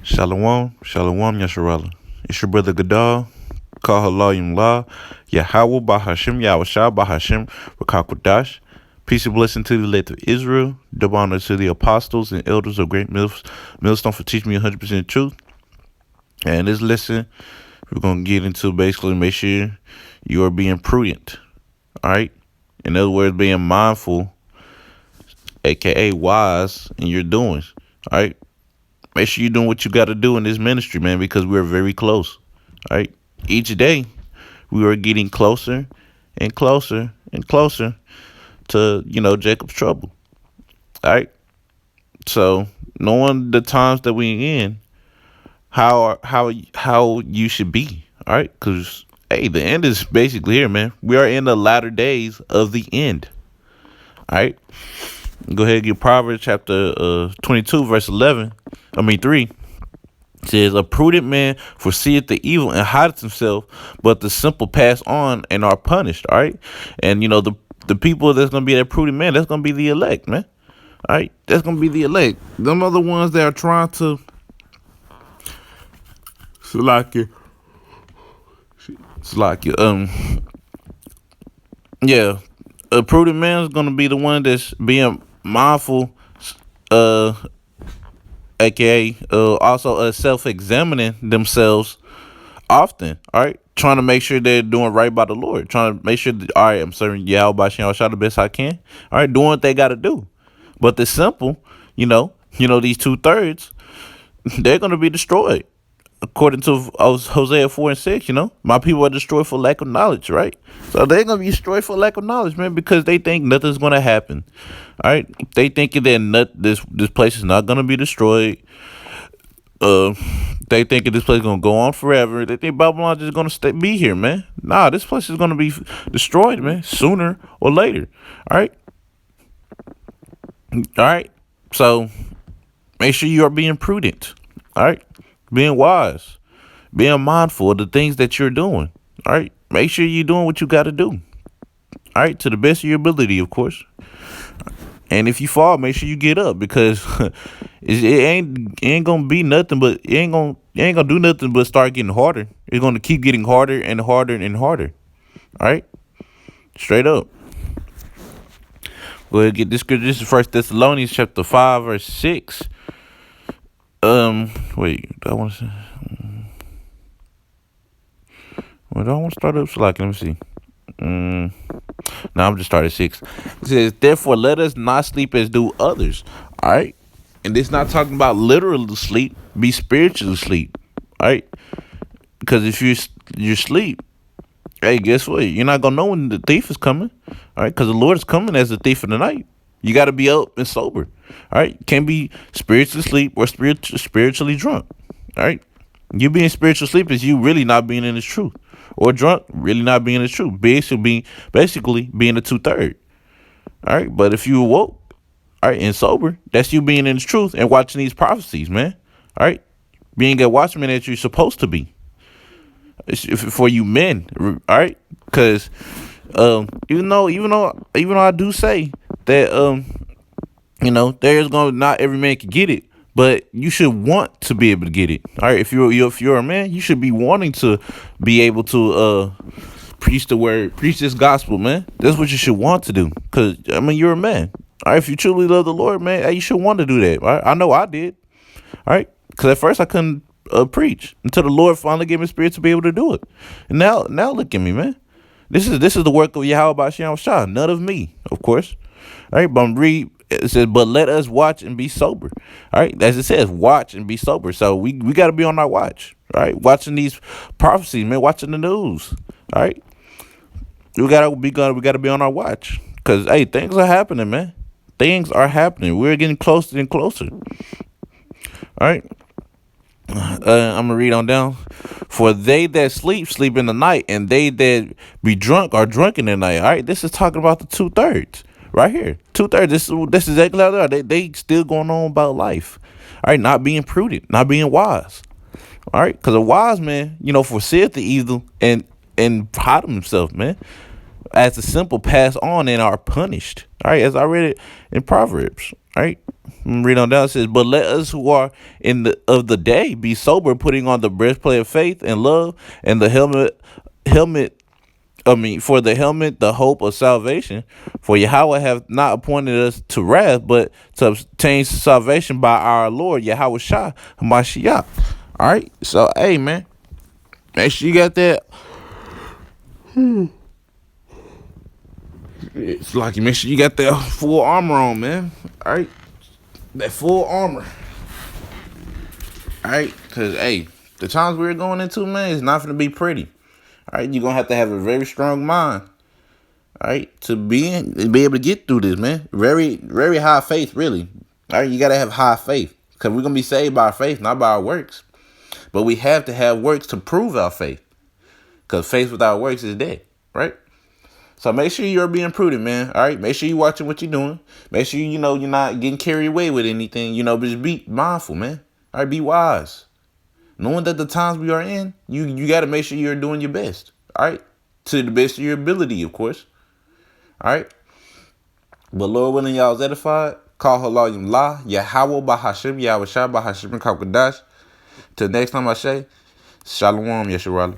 Shalom, shalom, Yasharala. It's your brother Gadal. Call Halayim La. Yahweh Bahashim, Yahushua Bahashim, Rakakwadash. Peace and blessing to the elect of Israel. Double honor to the apostles and elders of Great Millstone for teaching me 100% truth. And this lesson, we're going to get into basically make sure you are being prudent. All right? In other words, being mindful, aka wise, in your doings. All right? Make sure you're doing what you got to do in this ministry, man, because we're very close. All right? Each day, we are getting closer and closer and closer to, Jacob's trouble. All right? So, knowing the times that we're in, how you should be. All right? Because, hey, the end is basically here, man. We are in the latter days of the end. All right? Go ahead and get Proverbs chapter 22, verse 3. It says, a prudent man foreseeth the evil and hideth himself, but the simple pass on and are punished. All right. And, the people that's going to be that prudent man, that's going to be the elect, man. All right. That's going to be the elect. Them are the ones that are trying to yeah. A prudent man is going to be the one that's being mindful, aka also self-examining themselves often. All right, trying to make sure they're doing right by the Lord, trying to make sure that, all right, I'm serving Yahweh by Shem the best I can. All right, doing what they got to do. But the simple, these 2/3, they're going to be destroyed. According to Hosea 4:6, my people are destroyed for lack of knowledge, right? So they're going to be destroyed for lack of knowledge, man, because they think nothing's going to happen. All right? They think that this place is not going to be destroyed. They think this place is going to go on forever. They think Babylon is just going to be here, man. Nah, this place is going to be destroyed, man, sooner or later. All right? All right? So make sure you are being prudent. All right? Being wise, being mindful of the things that you're doing. All right. Make sure you're doing what you got to do. All right. To the best of your ability, of course. And if you fall, make sure you get up, because it ain't going to be nothing, but it ain't going to do nothing but start getting harder. It's going to keep getting harder and harder and harder. All right. Straight up. Go ahead and get this scripture. This is 1 Thessalonians chapter 5, verse 6. Wait, do I want to say? Well, do I want to start up? So let me see. No, I'm just starting at 6. It says, therefore, let us not sleep as do others. All right. And this not talking about literal sleep, be spiritual sleep. All right. Because if you sleep, hey, guess what? You're not going to know when the thief is coming. All right. Because the Lord is coming as the thief in the night. You got to be up and sober. All right. Can't be spiritually asleep or spiritually drunk. All right. You being spiritual sleep is you really not being in the truth. Or drunk, really not being in the truth. Basically being the 2/3. All right. But if you awoke, all right, and sober, that's you being in the truth and watching these prophecies, man. All right. Being a watchman that you're supposed to be. It's for you men. All right. Because even though I do say that there's not every man can get it, but you should want to be able to get it. All right, if you're a man, you should be wanting to be able to preach the word, preach this gospel, man. That's what you should want to do, because you're a man. All right, if you truly love the Lord, man, hey, you should want to do that. All right? I know I did. All right, because at first I couldn't preach until the Lord finally gave me spirit to be able to do it. And now look at me, man. This is the work of Yahweh by Shem, none of me, of course. All right, but I'm read. It says, but let us watch and be sober. All right, as it says, watch and be sober. So we got to be on our watch. All right, watching these prophecies, man, watching the news. All right, we got to be on our watch, because hey, things are happening, man. Things are happening. We're getting closer and closer. All right. I'm gonna read on down. For they that sleep in the night, and they that be drunk are drunk in the night. All right, this is talking about the 2/3 right here. 2/3. This is exactly how they are. They still going on about life. All right, not being prudent, not being wise. All right, because a wise man, foreseeth the evil and hide himself, man. As the simple pass on and are punished. All right, as I read it in Proverbs. All right, Read on down. It says, but let us who are in the of the day be sober, putting on the breastplate of faith and love, and the helmet. For the helmet, the hope of salvation. For Yahweh hath not appointed us to wrath, but to obtain salvation by our Lord Yahweh Shah Hamashiach. All right. So, hey, man, make sure you got that. It's like you make sure you got that full armor on, man. All right. That full armor. All right. Because, hey, the times we're going into, man, is not going to be pretty. All right. You're going to have a very strong mind. All right. To be able to get through this, man. Very, very high faith, really. All right. You got to have high faith. Because we're going to be saved by our faith, not by our works. But we have to have works to prove our faith. Because faith without works is dead. Right? So make sure you're being prudent, man. All right. Make sure you're watching what you're doing. Make sure you're not getting carried away with anything. But just be mindful, man. All right. Be wise. Knowing that the times we are in, you got to make sure you're doing your best. All right. To the best of your ability, of course. All right. But Lord willing, y'all was edified. Call her La. Yahweh Bahashim. Yahweh Shah Bahashim Kakadash. Till next time I say, Shalom, Yeshua.